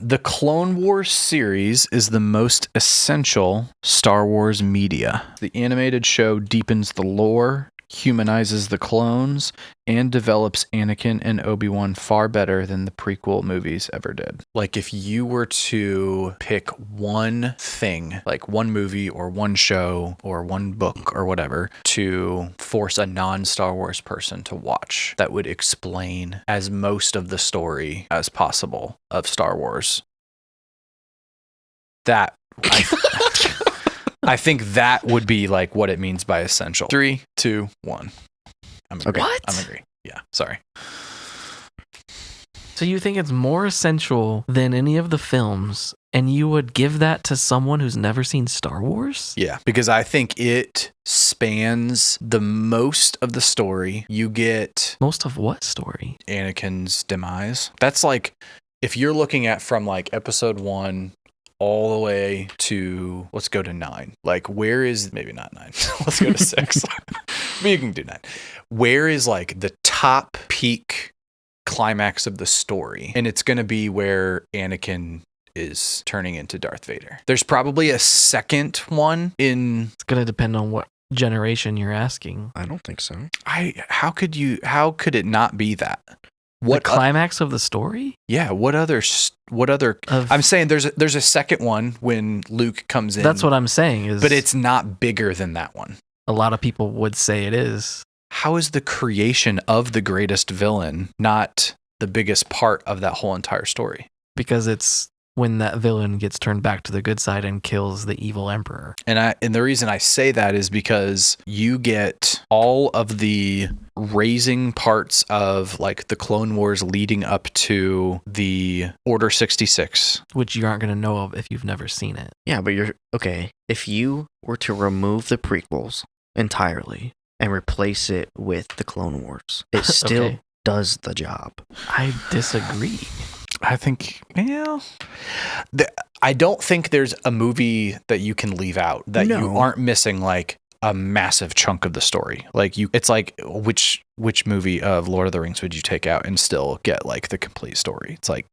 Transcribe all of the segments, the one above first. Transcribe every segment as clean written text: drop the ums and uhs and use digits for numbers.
The Clone Wars series is the most essential Star Wars media. The animated show deepens the lore, humanizes the clones, and develops Anakin and Obi-Wan far better than the prequel movies ever did. Like, if you were to pick one thing, like one movie or one show or one book or whatever, to force a non-Star Wars person to watch, that would explain as most of the story as possible of Star Wars. That I think that would be like what it means by essential. 3, 2, 1. I'm agree. What? I'm agree. Yeah, sorry. So you think it's more essential than any of the films, and you would give that to someone who's never seen Star Wars? Yeah, because I think it spans the most of the story. You get Most of what story? Anakin's demise. That's like, if you're looking at from like episode 1 all the way to, let's go to 9. Like, where is, maybe not 9. Let's go to 6. But you can do 9. Where is like the top peak climax of the story? And it's going to be where Anakin is turning into Darth Vader. There's probably a second one in, It's going to depend on what generation you're asking. I don't think so. how could it not be that? What the climax of the story? Yeah, what other I'm saying there's a second one when Luke comes in. That's what I'm saying is, but it's not bigger than that one. A lot of people would say it is. How is the creation of the greatest villain not the biggest part of that whole entire story? Because it's when that villain gets turned back to the good side and kills the evil emperor. And the reason I say that is because you get all of the raising parts of like the Clone Wars leading up to the Order 66. Which you aren't going to know of if you've never seen it. Yeah, but okay. If you were to remove the prequels entirely and replace it with the Clone Wars, it still Okay. does the job. I disagree. I think, I don't think there's a movie that you can leave out that you No. aren't missing like a massive chunk of the story. Like it's like which movie of Lord of the Rings would you take out and still get like the complete story? It's like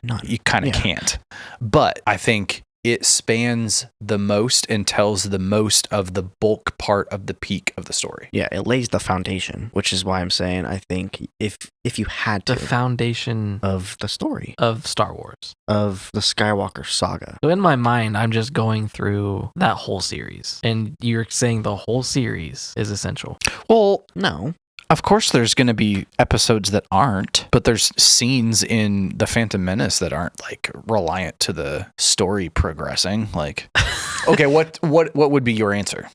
None. you kind of Yeah. can't. But I think it spans the most and tells the most of the bulk part of the peak of the story. Yeah, it lays the foundation, which is why I'm saying I think if you had to The foundation of the story of Star Wars. of the Skywalker saga. So in my mind, I'm just going through that whole series. And you're saying the whole series is essential. Well, No. of course there's going to be episodes that aren't, but there's scenes in The Phantom Menace that aren't like reliant to the story progressing. Like, okay, what would be your answer?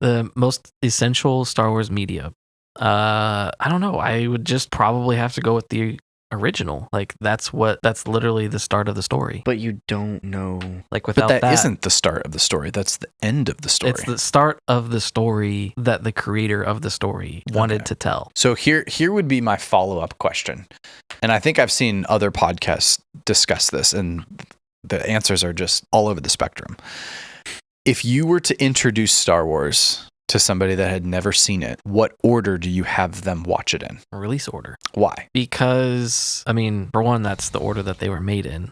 The most essential Star Wars media. I don't know. I would just probably have to go with the original. Like that's literally the start of the story. But you don't know. Like without But that that isn't the start of the story. That's the end of the story. It's the start of the story that the creator of the story wanted to tell. So here would be my follow-up question. And I think I've seen other podcasts discuss this, and the answers are just all over the spectrum. If you were to introduce Star Wars to somebody that had never seen it, what order do you have them watch it in? A release order. Why? Because, I mean, for one, that's the order that they were made in.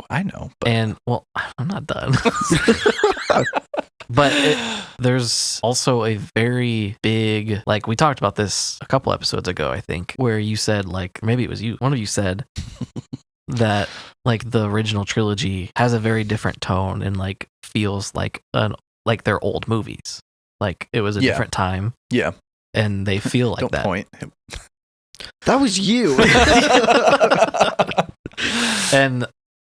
I know, but And, well, I'm not done. But there's also a very big, like we talked about this a couple episodes ago, I think, where you said, like, maybe it was you, one of you said that like the original trilogy has a very different tone and like feels like they're old movies. Like it was a different time. Yeah. And they feel like Don't that. point. That was you. And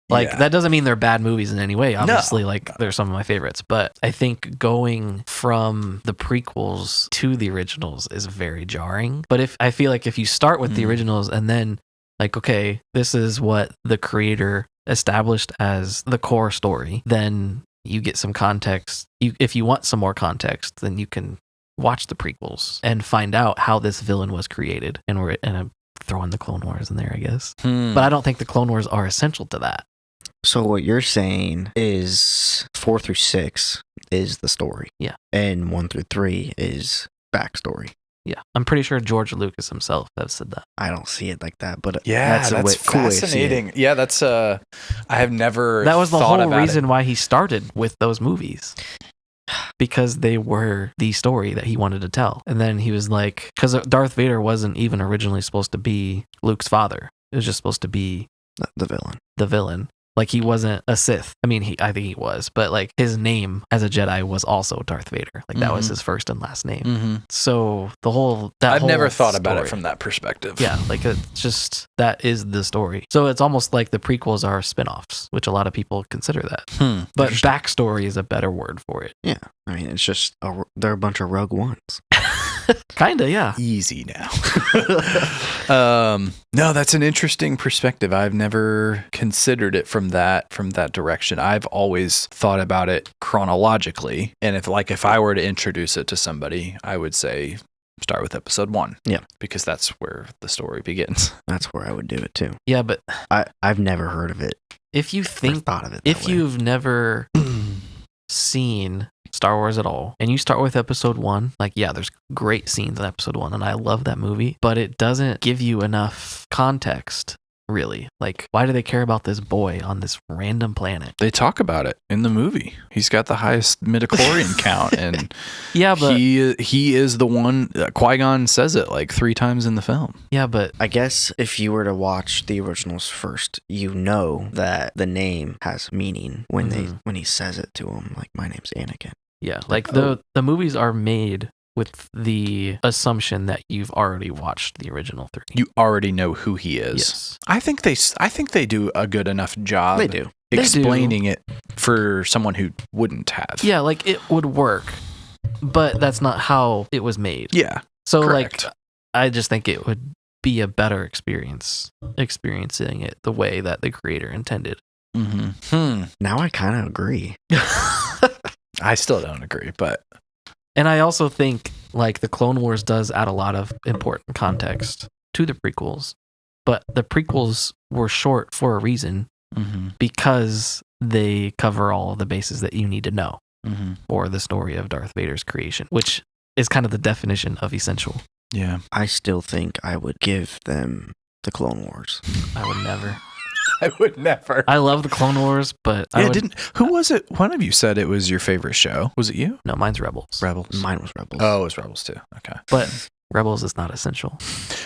like Yeah. that doesn't mean they're bad movies in any way. Obviously, No. like they're some of my favorites. But I think going from the prequels to the originals is very jarring. But I feel like if you start with the originals and then like, okay, this is what the creator established as the core story, then you get some context. If you want some more context, then you can watch the prequels and find out how this villain was created. And I'm throwing the Clone Wars in there, I guess. But I don't think the Clone Wars are essential to that. So what you're saying is 4 through 6 is the story. Yeah. And 1 through 3 is backstory. Yeah, I'm pretty sure George Lucas himself has said that. I don't see it like that, but Yeah, that's that's cool way to see it. fascinating. Yeah, that's I have never. That was the thought whole about reason why he started with those movies. Because they were the story that he wanted to tell. And then he was like, because Darth Vader wasn't even originally supposed to be Luke's father. It was just supposed to be The villain. the villain. Like, he wasn't a Sith. I mean, I think he was, but like his name as a Jedi was also Darth Vader. Like, that was Mhm. his first and last name. Mm-hmm. So I've never whole thought about it story- from that perspective. Yeah, like it's just that is the story. So it's almost like the prequels are spin-offs, which a lot of people consider that. But Interesting. backstory is a better word for it. Yeah. I mean, it's just, they're a bunch of Rogue Ones. Kinda, yeah. Easy now. No, that's an interesting perspective. I've never considered it from that direction. I've always thought about it chronologically, and if I were to introduce it to somebody, I would say start with episode 1. Yeah. Because that's where the story begins. That's where I would do it too. Yeah, but I've never heard of it. if you Or think thought of it. That if way. you've never seen Star Wars at all and you start with episode 1, like, yeah, there's great scenes in episode 1 and I love that movie, but it doesn't give you enough context, really. Like, why do they care about this boy on this random planet? They talk about it in the movie. He's got the highest midichlorian count, and Yeah, but he is the one. Qui-Gon says it like 3 times in the film. yeah, but I guess if you were to watch the originals first, you know that the name has meaning when when he says it to him, like, my name's Anakin. yeah, like the movies are made with the assumption that you've already watched the original 3. You already know who he is. Yes. I think they do a good enough job. They do. They do. Explaining it for someone who wouldn't have. Yeah, like it would work, but that's not how it was made. Yeah. So correct. like I just think it would be a better experience experiencing it the way that the creator intended. Mm-hmm. Now I kind of agree. I still don't agree, but And I also think like the Clone Wars does add a lot of important context to the prequels, but the prequels were short for a reason because they cover all of the bases that you need to know for the story of Darth Vader's creation, which is kind of the definition of essential. yeah. I still think I would give them the Clone Wars. I would never. I would never. I love the Clone Wars, but I Yeah, would, who was it? One of you said it was your favorite show. Was it you? no, mine's Rebels. Rebels. Mine was Rebels. Oh, it was Rebels too. Okay. But Rebels is not essential.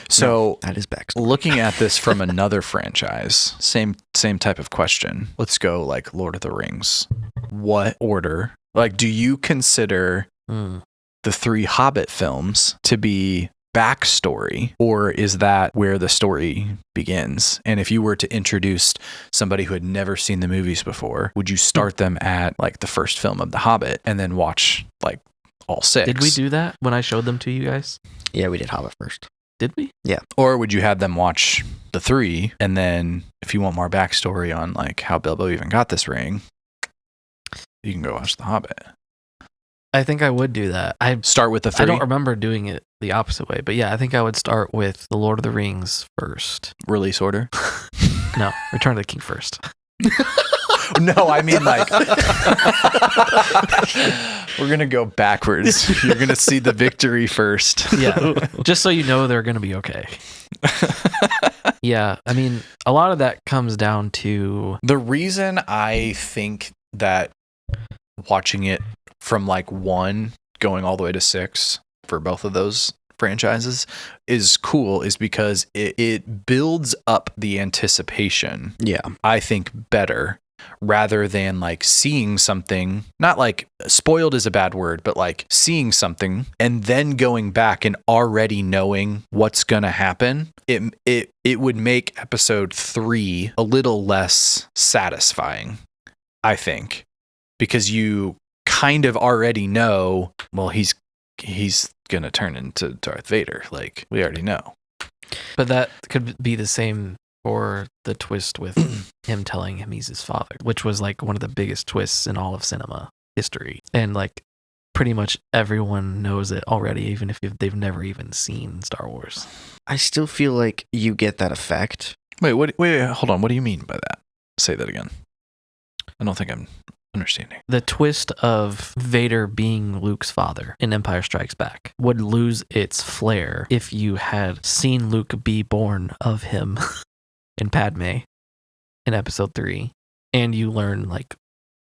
So That is backstory. looking at this from another franchise, same type of question. Let's go like Lord of the Rings. What order? Like, do you consider Mm. the 3 Hobbit films to be backstory, or is that where the story begins? And if you were to introduce somebody who had never seen the movies before, would you start them at like the first film of The Hobbit and then watch like all 6? Did we do that when I showed them to you guys? Yeah, we did Hobbit first. Did we? Or would you have them watch the 3 and then if you want more backstory on like how Bilbo even got this ring, you can go watch The Hobbit. I think I would do that. I Start with the 3 I don't remember doing it the opposite way, but yeah, I think I would start with The Lord of the Rings first. release order. No, Return of the King first. No, I mean like we're gonna go backwards. You're gonna see the victory first. Yeah, just so you know they're going to be okay. Yeah, I mean, a lot of that comes down to The reason I think that watching it from like 1 going all the way to 6 for both of those franchises is cool is because it builds up the anticipation, Yeah. I think, better rather than like seeing something, not like spoiled is a bad word, but like seeing something and then going back and already knowing what's going to happen. It would make episode 3 a little less satisfying, I think, because you kind of already know, well, he's going to turn into Darth Vader. Like, we already know. but that could be the same for the twist with him telling him he's his father, which was like one of the biggest twists in all of cinema history. And like pretty much everyone knows it already, even if they've never even seen Star Wars. I still feel like you get that effect. Wait, hold on. What do you mean by that? Say that again. I don't think I'm understanding. The twist of Vader being Luke's father in Empire Strikes Back would lose its flair if you had seen Luke be born of him in Padme in episode 3, and you learn like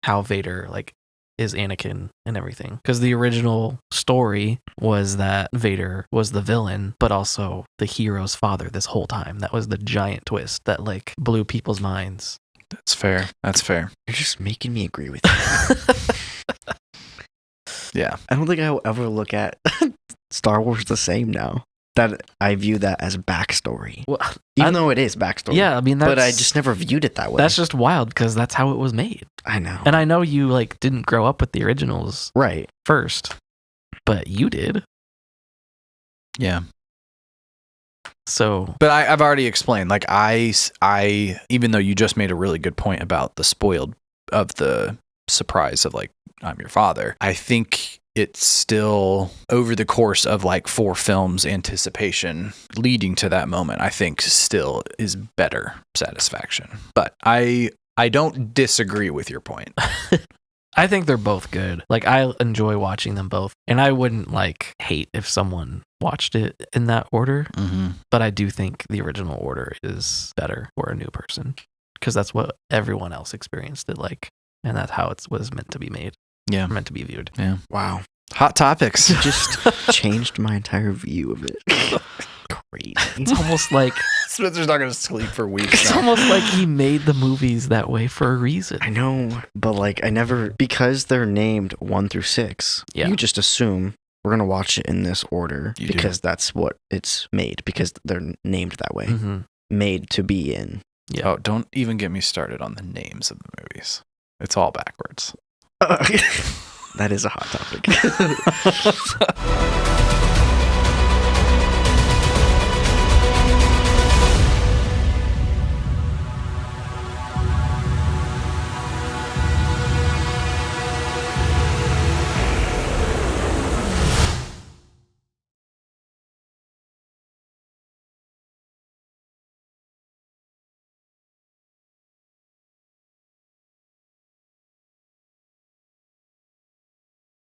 how Vader like is Anakin and everything. Because the original story was that Vader was the villain, but also the hero's father this whole time. That was the giant twist that like blew people's minds. That's fair. That's fair. You're just making me agree with you. Yeah. I don't think I will ever look at Star Wars the same now. That I view that as backstory. Well, Even though it is backstory. yeah, I mean, but I just never viewed it that way. that's just wild because that's how it was made. I know. And I know you like didn't grow up with the originals Right. first, but you did. Yeah. So But I've already explained, like I, even though you just made a really good point about the spoiled of the surprise of like, I'm your father, I think it's still over the course of like 4 films anticipation leading to that moment, I think still is better satisfaction. But I don't disagree with your point. I think they're both good. Like I enjoy watching them both, and I wouldn't like hate if someone watched it in that order. Mm-hmm. But I do think the original order is better for a new person because that's what everyone else experienced it like, and that's how it was meant to be made. Yeah. Meant to be viewed. Yeah. Wow. Hot topics. Just changed my entire view of it. Crazy. It's almost like Spencer's not going to sleep for weeks. it's almost like he made the movies that way for a reason. I know, but like I never, because they're named 1 through 6. Yeah. You just assume we're gonna watch it in this order You do. because that's what it's made, because they're named that way, Mm-hmm. made to be in. Yeah. Oh, don't even get me started on the names of the movies. It's all backwards. That is a hot topic.